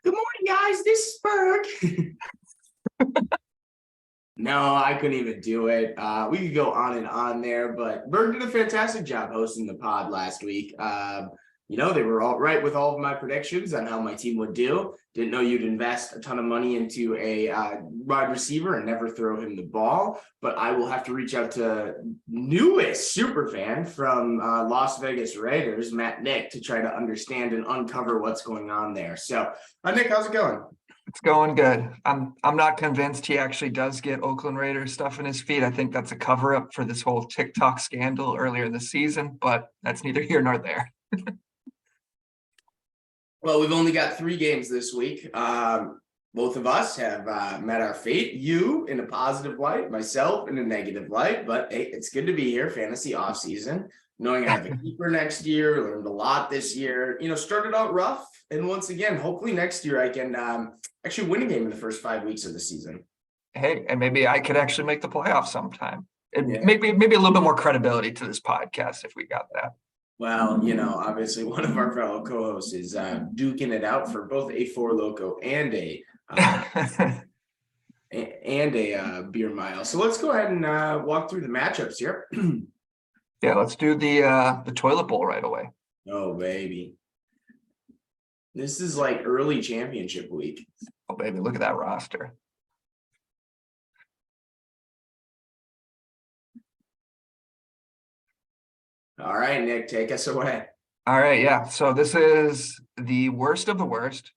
Good morning, guys. This is Berg. No, I couldn't even do it. We could go on and on there, but Berg did a fantastic job hosting the pod last week. They were all right with all of my predictions on how my team would do. Didn't know you'd invest a ton of money into a wide receiver and never throw him the ball. But I will have to reach out to newest super fan from Las Vegas Raiders, Matt Nick, to try to understand and uncover what's going on there. So, Nick, how's it going? It's going good. I'm not convinced he actually does get Oakland Raiders stuff in his feed. I think that's a cover up for this whole TikTok scandal earlier this season, but that's neither here nor there. Well, we've only got 3 games this week. Both of us have met our fate. You in a positive light, myself in a negative light. But hey, it's good to be here. Fantasy offseason. Knowing I have a keeper next year, learned a lot this year. Started out rough, and once again, hopefully next year I can actually win a game in the first 5 weeks of the season. Hey, and maybe I could actually make the playoffs sometime. Maybe a little bit more credibility to this podcast if we got that. Well, obviously one of our fellow co-hosts is duking it out for both a Four Loco and a beer mile. So let's go ahead and walk through the matchups here. Yeah, let's do the toilet bowl right away. Oh, baby. This is like early championship week. Oh, baby, look at that roster. All right, Nick, take us away. All right, yeah. So this is the worst of the worst.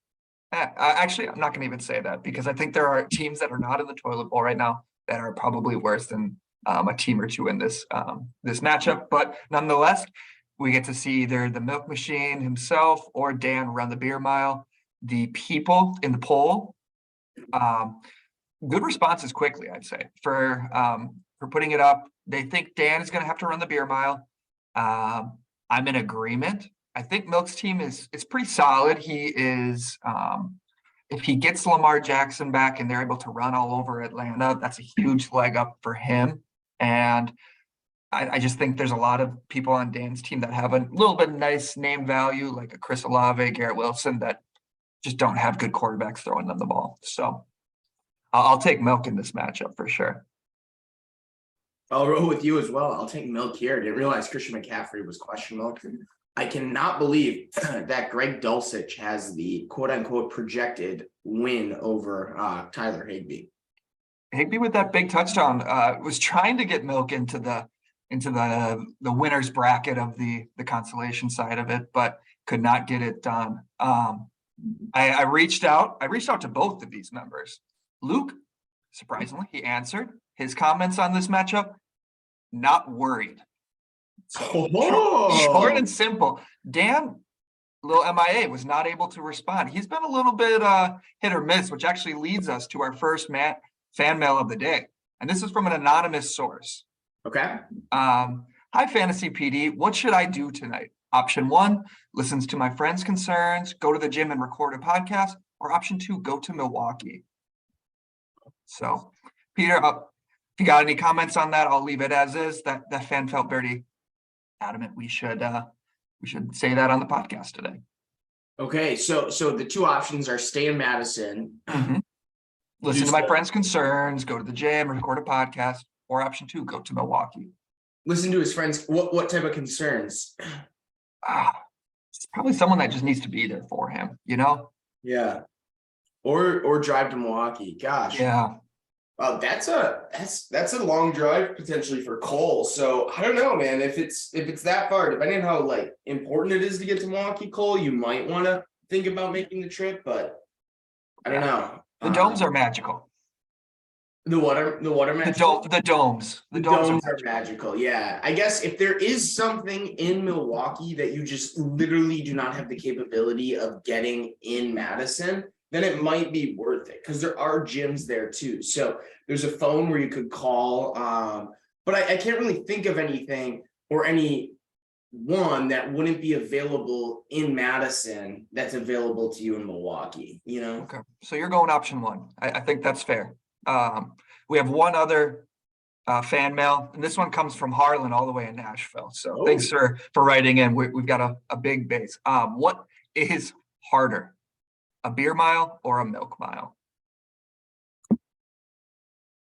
Actually, I'm not going to even say that because I think there are teams that are not in the toilet bowl right now that are probably worse than a team or two in this matchup. But nonetheless, we get to see either the Milk Machine himself or Dan run the beer mile. The people in the poll, good responses quickly, I'd say, for putting it up. They think Dan is going to have to run the beer mile. I'm in agreement. I think Milk's team is pretty solid. He is, if he gets Lamar Jackson back and they're able to run all over Atlanta, that's a huge leg up for him. And I just think there's a lot of people on Dan's team that have a little bit of nice name value, like a Chris Olave, Garrett Wilson, that just don't have good quarterbacks throwing them the ball. So I'll take Milk in this matchup for sure. I'll roll with you as well. I'll take Milk here. I didn't realize Christian McCaffrey was questionable. I cannot believe that Greg Dulcich has the quote-unquote projected win over Tyler Higbee. Higbee with that big touchdown was trying to get Milk into the winner's bracket of the consolation side of it, but could not get it done. I reached out to both of these members. Luke, surprisingly, he answered his comments on this matchup. Not worried. So, short and simple. Dan, little MIA, was not able to respond. He's been a little bit hit or miss, which actually leads us to our first fan mail of the day. And this is from an anonymous source. Okay. Hi, Fantasy PD. What should I do tonight? Option 1, listens to my friends' concerns, go to the gym and record a podcast. Or option 2, go to Milwaukee. So, Peter, if you got any comments on that, I'll leave it as is. That fan felt very adamant we should say that on the podcast today. Okay, so the 2 options are stay in Madison. Mm-hmm. Listen to my friends' concerns, go to the gym, record a podcast, or option 2, go to Milwaukee. Listen to his friends. What type of concerns? It's probably someone that just needs to be there for him, Yeah. Or drive to Milwaukee. Gosh. Yeah. Wow, that's a long drive potentially for Cole. So I don't know, man. If it's that far, depending on how important it is to get to Milwaukee, Cole, you might want to think about making the trip, but I don't know. The domes are magical. The what are magical? The domes. The domes are magical. Yeah. I guess if there is something in Milwaukee that you just literally do not have the capability of getting in Madison, then it might be worth it because there are gyms there too. So there's a phone where you could call, but I can't really think of anything or any one that wouldn't be available in Madison that's available to you in Milwaukee, Okay. So you're going option 1. I think that's fair. We have one other fan mail, and this one comes from Harlan all the way in Nashville. So thanks for writing in. We've got a big base. What is harder? a beer mile or a milk mile.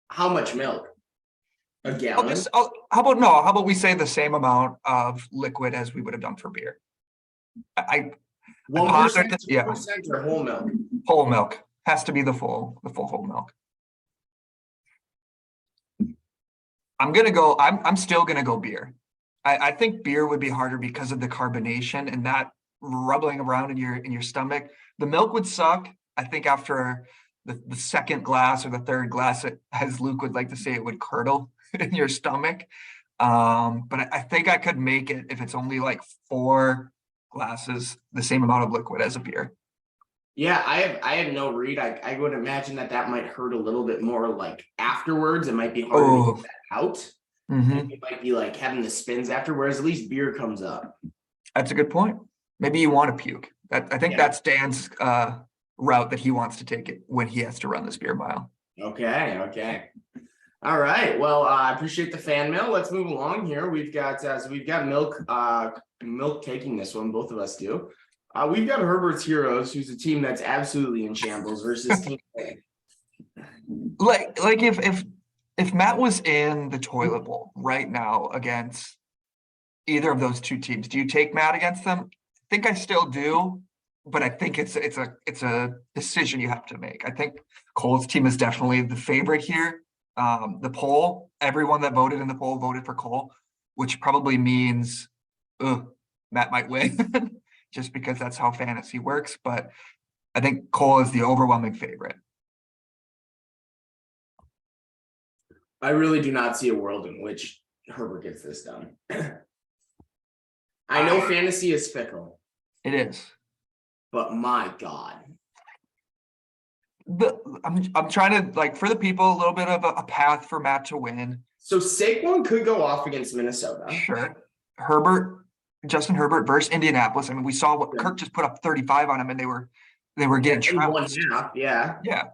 How much milk? A gallon? How about we say the same amount of liquid as we would have done for beer? I 1%, yeah. 2% or whole milk? Whole milk has to be the full whole milk. I'm still gonna go beer. I think beer would be harder because of the carbonation and that rubbling around in your stomach. The milk would suck. I think after the second glass or the third glass, as Luke would like to say, it would curdle in your stomach. But I think I could make it if it's only like 4 glasses, the same amount of liquid as a beer. Yeah, I have no read. I would imagine that might hurt a little bit more like afterwards. It might be harder to get that out. Mhm. It might be like having the spins after, whereas at least beer comes up. That's a good point. Maybe you want to puke. I think Yeah. that's Dan's route that he wants to take it when he has to run this beer mile. Okay. All right. Well, I appreciate the fan mail. Let's move along here. We've got milk taking this one. Both of us do. We've got Herbert's Heroes, who's a team that's absolutely in shambles versus Team A. Like if Matt was in the toilet bowl right now against either of those two teams, do you take Matt against them? I think I still do, but I think it's a decision you have to make. I think Cole's team is definitely the favorite here. The poll, everyone that voted in the poll voted for Cole, which probably means Matt might win just because that's how fantasy works. But I think Cole is the overwhelming favorite. I really do not see a world in which Herbert gets this done. I know fantasy is fickle. It is. But my God. I'm trying to, like, for the people, a little bit of a path for Matt to win. So Saquon could go off against Minnesota. Sure. Justin Herbert versus Indianapolis. I mean, we saw what Kirk just put up 35 on him, and they were getting trounced. 1/2, yeah. Yeah.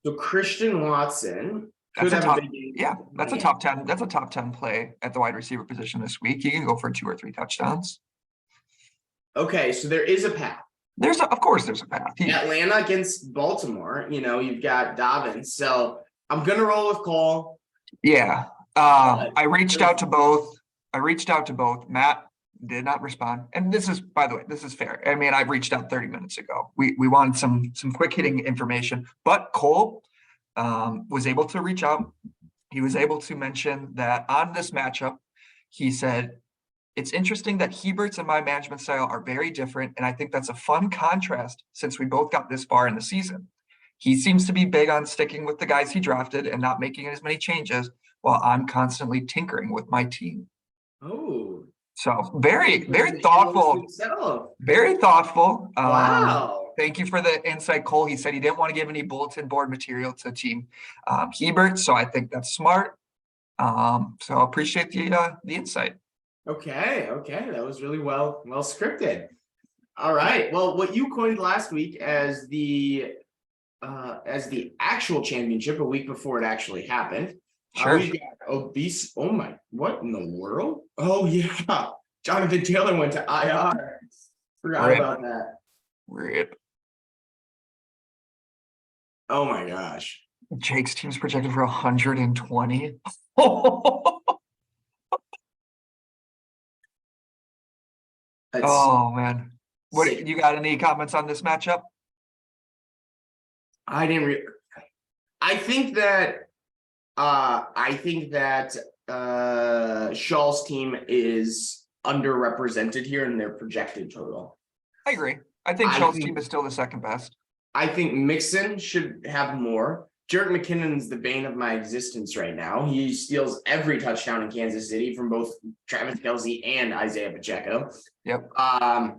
So Christian Watson could That's have a big game. Yeah, that's a top 10. That's a top 10 play at the wide receiver position this week. He can go for 2 or 3 touchdowns. Okay, so there is a path. Of course there's a path. Atlanta against Baltimore, you've got Dobbins. So I'm gonna roll with Cole. Yeah. I reached out to both. Matt did not respond. And this is, by the way, this is fair. I mean, I reached out 30 minutes ago. We wanted some quick hitting information, but Cole was able to reach out. He was able to mention that on this matchup, he said, "It's interesting that Hebert's and my management style are very different, and I think that's a fun contrast since we both got this far in the season. He seems to be big on sticking with the guys he drafted and not making as many changes, while I'm constantly tinkering with my team." Oh. So very, very thoughtful. Very thoughtful. Wow. Thank you for the insight, Cole. He said he didn't want to give any bulletin board material to Team Hebert, so I think that's smart. So I appreciate the insight. Okay, that was really well scripted. All right. Well, what you coined last week as the actual championship, a week before it actually happened. Sure. We got obese. Oh my! What in the world? Oh yeah, Jonathan Taylor went to IR. Forgot about that. RIP. Oh my gosh. Jake's team's projected for 120. Oh man. What you got any comments on this matchup? I think that Shaw's team is underrepresented here in their projected total. I agree. I think Shaw's team is still the second best. I think Mixon should have more. Jerick McKinnon's the bane of my existence right now. He steals every touchdown in Kansas City from both Travis Kelce and Isaiah Pacheco. Yep. I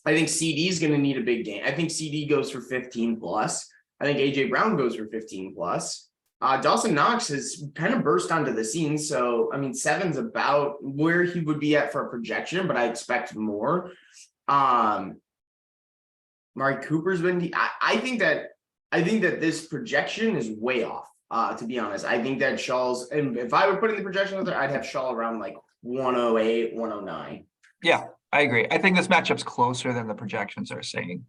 think CD is going to need a big game. I think CD goes for 15 plus. I think AJ Brown goes for 15 plus. Dawson Knox has kind of burst onto the scene. So, I mean, 7's about where he would be at for a projection, but I expect more. Mari Cooper's been, I think that this projection is way off, to be honest. I think that Shaw's, and if I would put in the projection out there, I'd have Shaw around like 108, 109. Yeah, I agree. I think this matchup's closer than the projections are saying.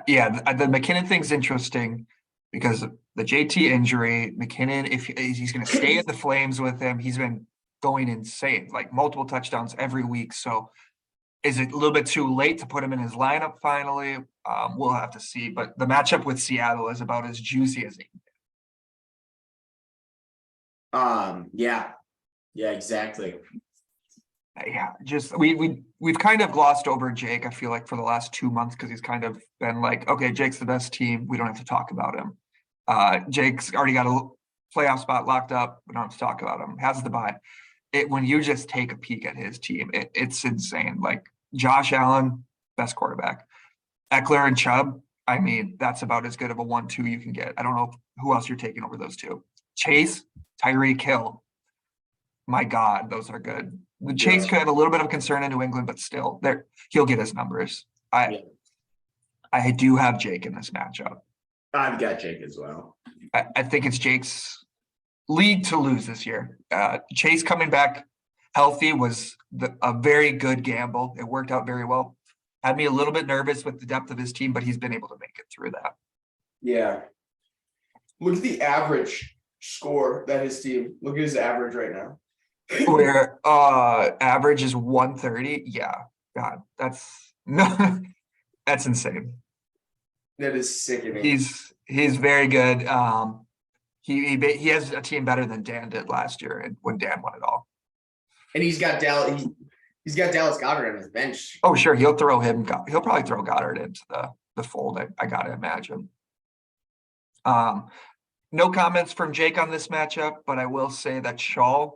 Yeah, the McKinnon thing's interesting because of the JT injury. McKinnon, if he's going to stay at the Flames with him, he's been going insane, like multiple touchdowns every week. So is it a little bit too late to put him in his lineup finally? We'll have to see. But the matchup with Seattle is about as juicy as it. Yeah, exactly. Yeah, just we've kind of glossed over Jake, I feel like, for the last 2 months because he's kind of been like, okay, Jake's the best team. We don't have to talk about him. Jake's already got a playoff spot locked up. We don't have to talk about him. Has the bye. When you just take a peek at his team, it's insane. Like Josh Allen, best quarterback. Eckler and Chubb, I mean, that's about as good of a 1-2 you can get. I don't know who else you're taking over those two. Chase, Tyreek Hill. My God, those are good. The Chase could have a little bit of concern in New England, but still, he'll get his numbers. I do have Jake in this matchup. I've got Jake as well. I think it's Jake's league to lose this year. Chase coming back healthy was a very good gamble. It worked out very well. Had me a little bit nervous with the depth of his team, but he's been able to make it through that. Yeah. Look at the average score that his team. Look at his average right now. Where average is 130. Yeah. God, that's no, that's insane. That is sickening. He's very good. He has a team better than Dan did last year, and when Dan won it all. And he's got Dallas. He's got Dallas Goedert on his bench. Oh, sure, he'll throw him. He'll probably throw Goddard into the fold. I gotta imagine. No comments from Jake on this matchup, but I will say that Shaw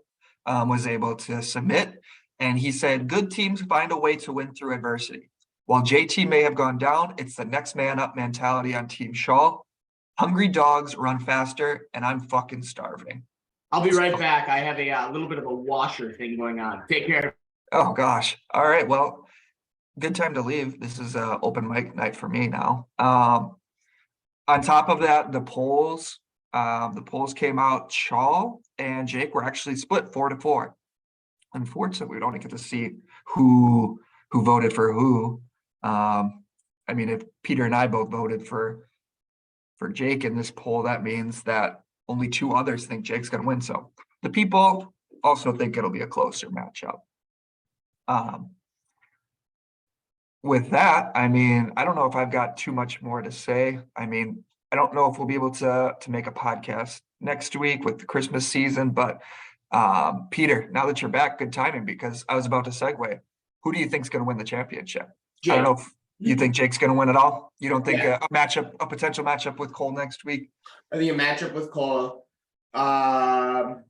was able to submit, and he said, "Good teams find a way to win through adversity. While JT may have gone down, it's the next man up mentality on Team Shaw. Hungry dogs run faster, and I'm fucking starving." I'll be right back. I have a little bit of a washer thing going on. Take care. Oh gosh. All right. Well, good time to leave. This is open mic night for me now. On top of that, the polls came out. Shaw and Jake were actually split 4-4. Unfortunately, we don't get to see who voted for who. I mean, if Peter and I both voted for Jake in this poll, that means that only 2 others think Jake's going to win. So the people also think it'll be a closer matchup. With that, I mean, I don't know if I've got too much more to say. I mean, I don't know if we'll be able to make a podcast next week with the Christmas season, but Peter, now that you're back, good timing, because I was about to segue. Who do you think is going to win the championship? Jake. I don't know if you think Jake's going to win it all. You don't think Yeah. a potential matchup with Cole next week? I think a matchup with Cole. God,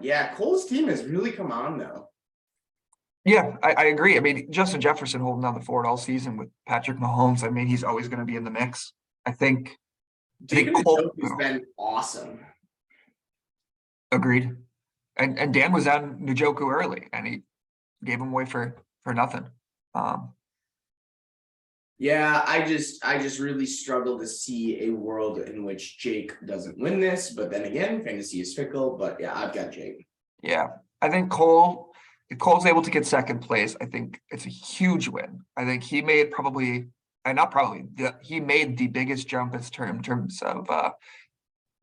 yeah, Cole's team has really come on though. Yeah, I agree. I mean, Justin Jefferson holding down the fort all season with Patrick Mahomes. I mean, he's always going to be in the mix. I think David Cole has been awesome. Agreed. And Dan was on Njoku early, and he gave him away for nothing. Yeah, I just really struggle to see a world in which Jake doesn't win this. But then again, fantasy is fickle. But yeah, I've got Jake. Yeah, I think Cole. If Cole's able to get second place, I think it's a huge win. I think he made he made the biggest jump in terms of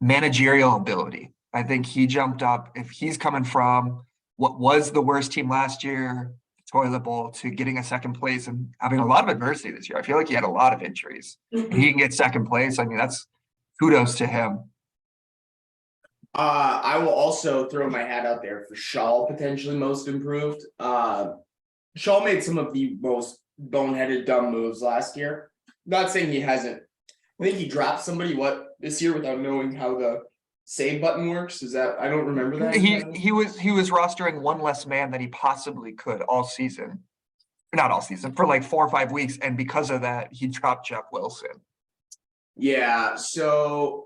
managerial ability. I think he jumped up. If he's coming from what was the worst team last year, toilet bowl, to getting a second place and having a lot of adversity this year, I feel like he had a lot of injuries. And he can get second place. I mean, that's kudos to him. I will also throw my hat out there for Shaw, potentially most improved. Shaw made some of the most boneheaded dumb moves last year. Not saying he hasn't. I think he dropped somebody this year without knowing how the save button works. Is that I don't remember that. He was rostering one less man than he possibly could all season. Not all season, for like 4 or 5 weeks, and because of that, he dropped Jeff Wilson. Yeah, so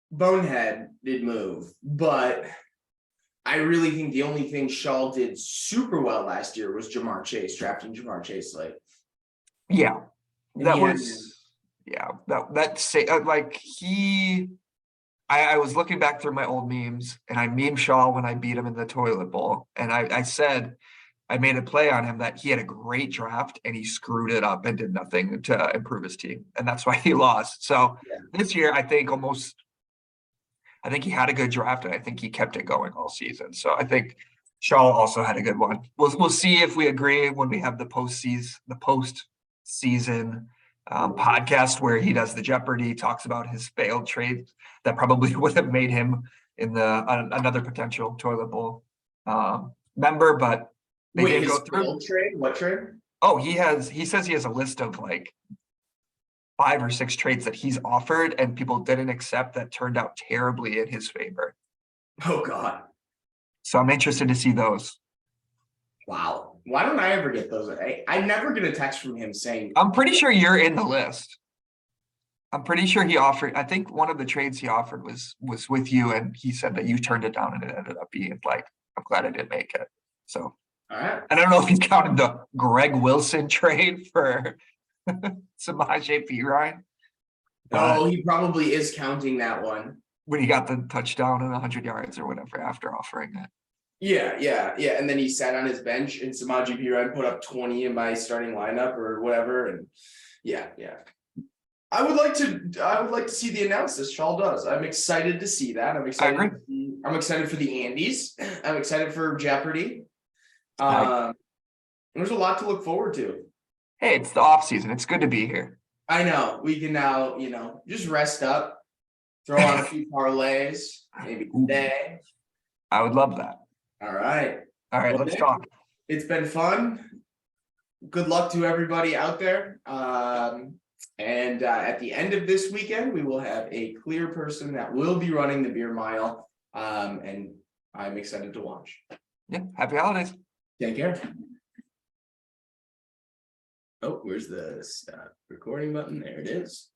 bonehead did move, but I really think the only thing Shaw did super well last year was Ja'Marr Chase, drafting Ja'Marr Chase late. Yeah, that was I was looking back through my old memes, and I meme Shaw when I beat him in the toilet bowl, and I said I made a play on him that he had a great draft and he screwed it up and did nothing to improve his team. And that's why he lost. So this year, I think he had a good draft and I think he kept it going all season. So I think Shaw also had a good one. We'll see if we agree when we have the post-season podcast where he does the Jeopardy, talks about his failed trades that probably would have made him in the another potential toilet bowl member, but they Wait, did his go through. failed trade? What trade? Oh, he says he has a list of like 5 or 6 trades that he's offered and people didn't accept that turned out terribly in his favor. Oh God. So I'm interested to see those. Wow. Why don't I ever get those? I never get a text from him saying, I'm pretty sure you're in the list. I'm pretty sure he offered, I think one of the trades he offered was with you and he said that you turned it down and it ended up being like, I'm glad I didn't make it. So all right. I don't know if he counted the Greg Wilson trade for Samaje Perine. Oh, he probably is counting that one. When he got the touchdown and 100 yards or whatever after offering it. Yeah. And then he sat on his bench and Samaje Perine put up 20 in my starting lineup or whatever. And yeah. I would like to see the analysis Shaw does. I'm excited to see that. I'm excited. I'm excited for the Andes. I'm excited for Jeopardy. There's a lot to look forward to. Hey, it's the off season. It's good to be here. I know. We can now, just rest up, throw on a few parlays, maybe today. I would love that. All right. Well, let's talk. It's been fun. Good luck to everybody out there. And at the end of this weekend, we will have a clear person that will be running the beer mile. And I'm excited to watch. Yeah. Happy holidays. Take care. Oh, where's the recording button? There it is.